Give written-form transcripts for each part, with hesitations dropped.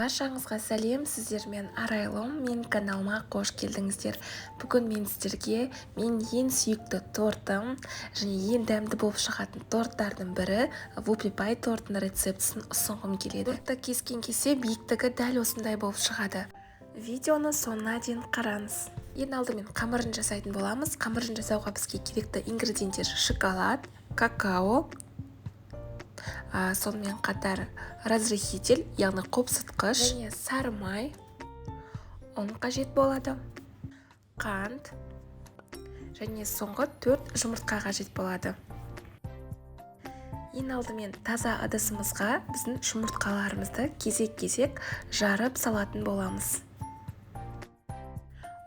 Баршаңызға сәлем, сіздермен Арайлым, мен каналыма қош келдіңіздер. Бүгін мен сіздерге мен ең сүйікті тортым және ең дәмді болып шығатын торттардың бірі Whoopie Pie тортының рецептісін ұсынғым келеді. Тортты кескен кезде биіктігі дәл осындай болып шығады. Видеоны соңына дейін қараңыз. Ең алдымен қамырын жасайтын боламыз. Қамырын жасауға бізге керекті ингредиенттер шоколад, какао, сонымен қатар разрыхитель, яғни қопсытқыш, және сары май, ұн қажет болады, қант және соңғы 4 жұмыртқа қажет болады. Ең алдымен таза ыдысымызға біздің жұмыртқаларымызды кезек-кезек жарып салатын боламыз.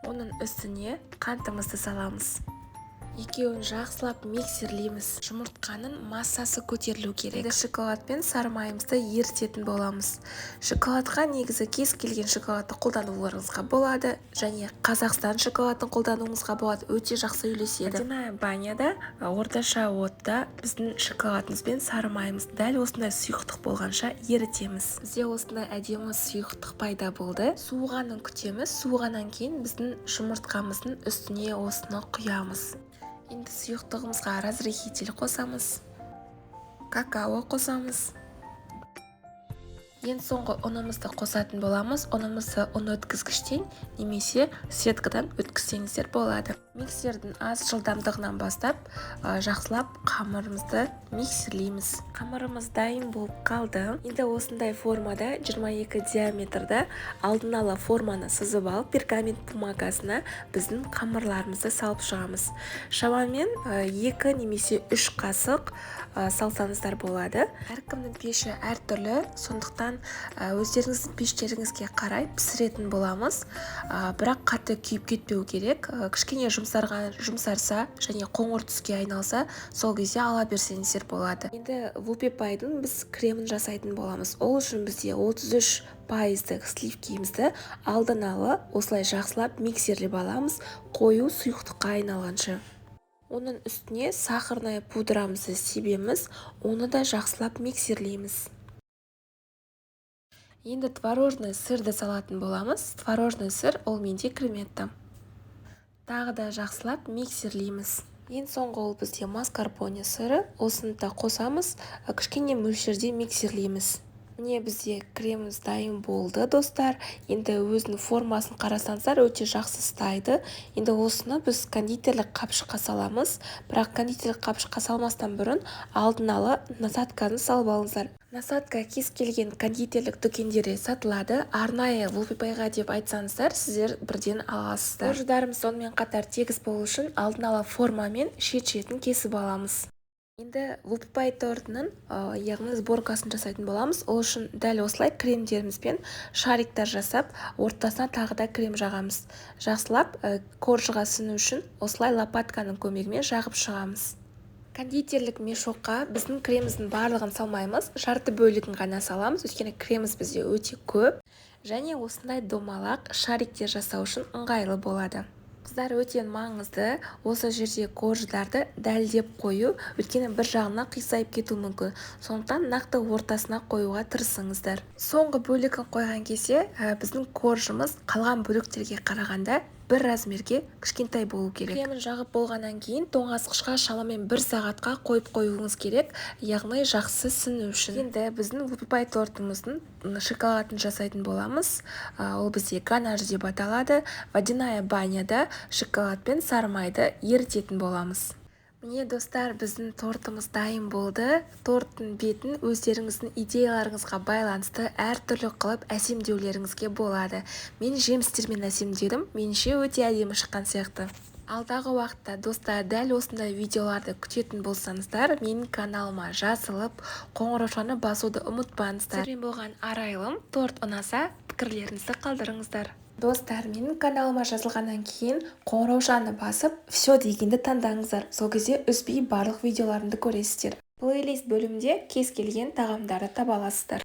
Оның үстіне қантымызды саламыз. Екеуін жақсылап миксерлейміз. Жұмыртқаның массасы көтерілу керек. Шоколад пен сары майымызды ерітетін боламыз. Шоколадқа негізі кез келген шоколадты қолдануларыңызға болады, және Қазақстан шоколадын қолдануыңызға болады, өте жақсы үйлеседі. Водяная баняда орташа отта біздің шоколадымыз бен сары майымыз дәл осындай сұйықтық болғанша ерітеміз. Бізде осындай әдемі сұйықтық пайда болды. Суығанын күтеміз. Суығаннан кейін біздің жұмыртқамыздың үстіне осыны құямыз. Енді сұйықтығымызға разрыхитель қосамыз, какао қосамыз. Ең соңғы ұнымызды қосатын боламыз. Ұнымызды ұн өткізгіштен немесе сеткадан өткізсеңіздер болады. Миксердің аз жылдамдығынан бастап жақсылап қамырымызды миксерлейміз. Қамырымыз дайын болып қалды. Енді осындай формада 22 диаметрда алдын ала форманы сызып алып, пергамент бумагасына біздің қамырларымызды салып шығамыз. Шамамен 2 немесе 3 қасық салсаңыздар болады. Әркімнің пеші әртүрлі, сондықтан өздеріңіздің пештеріңізге қарай пісіретін боламыз. Бірақ қатты күйіп кетпеу керек. Кішкене жұмсарса және қоңыр түске айналса, сол кезде ала берсеңіздер болады. Енді Whoopie Pie'дің біз кремін жасайтын боламыз. Ол үшін бізде 33% сливкимізді алдын ала осылай жақсылап миксерлеп аламыз, қою сұйықтыққа айналғанша. Оның үстіне сахарная пудрамызды себеміз, оны да жақсылап миксерлейміз. Енді творожный сырды салатын боламыз. Творожный сыр ол менде креметті. Тағы да жақсылап миксерлейміз. Ең соңғы ол бізде маскарпоне сыры. Осыны да қосамыз, кішкене мөлшерде миксерлейміз. Міне бізде креміміз дайын болды, достар. Енді өзінің формасын қарасаңыздар, өте жақсы ұстайды. Енді осыны біз кондитерлік қапшыққа саламыз. Бірақ кондитерлік қапшыққа салмастан бұрын алдын ала насадканы салып алыңыздар. Насадка кез келген кондитерлік дүкендерде сатылады. Арнайы Whoopie Pie'ға деп айтсаңыздар, сіздер бірден аласыздар. Қоржындарымыз сонымен қатар тегіс болу үшін алдын ала формамен шет-шетін кесіп аламыз. Енді Whoopie Pie тортының яғни сборкасын жасайтын боламыз. Ол үшін дәл осылай кремдерімізбен шариктар жасап, ортасына тағы да крем жағамыз. Жақсылап коржыға сіңу үшін осылай лопатканың көмегімен жағып шығамыз. Кондитерлік мешокқа біздің креміміздің барлығын салмаймыз, жарты бөлігін ғана саламыз, өйткені креміміз бізде өте көп, және осындай домалақ шариктер жасау үшін ыңғайлы болады. Қыздар, өте маңызды осы жерде корждарды дәлдеп қою, өйткені бір жағына қисайып кетуі мүмкін. Сондықтан нақты ортасына қоюға тырысыңыздар. Соңғы бөлігін қойған кезде біздің коржымыз қалған бөліктерге қарағанда бір размерге кішкентай болу керек. Кремін жағып болғаннан кейін тоңазытқышқа шамамен 1 сағатқа қойып қоюыңыз керек, яғни жақсы сіңу үшін. Енді біздің Whoopie Pie тортымыздың шоколадын жасайтын боламыз. Ол бізде ганаж деп аталады. Водяная баняда шоколад пен сары майды ерітетін боламыз. Міне, достар, біздің тортымыз дайын болды. Торттың бетін өздеріңіздің идеяларыңызға байланысты әртүрлі қылып әсемдеулеріңізге болады. Мен жемістермен әсемдедім, меніңше өте әдемі шыққан сияқты. Алдағы уақытта, достар, дәл осындай видеоларды күтетін болсаңыздар, менің каналыма жазылып, қоңыраушаны басуды ұмытпаңыздар. Сіздермен болған Арайлым. Торт ұнаса, пікірлеріңізді қалдырыңыздар. Достар, менің каналыма жазылғаннан кейін қоңыраушаны басып, все дегенді таңдаңыздар. Сол кезде үзбей барлық видеоларымды көресіздер. Плейлист бөлімде кез келген тағамдарды таба аласыздар.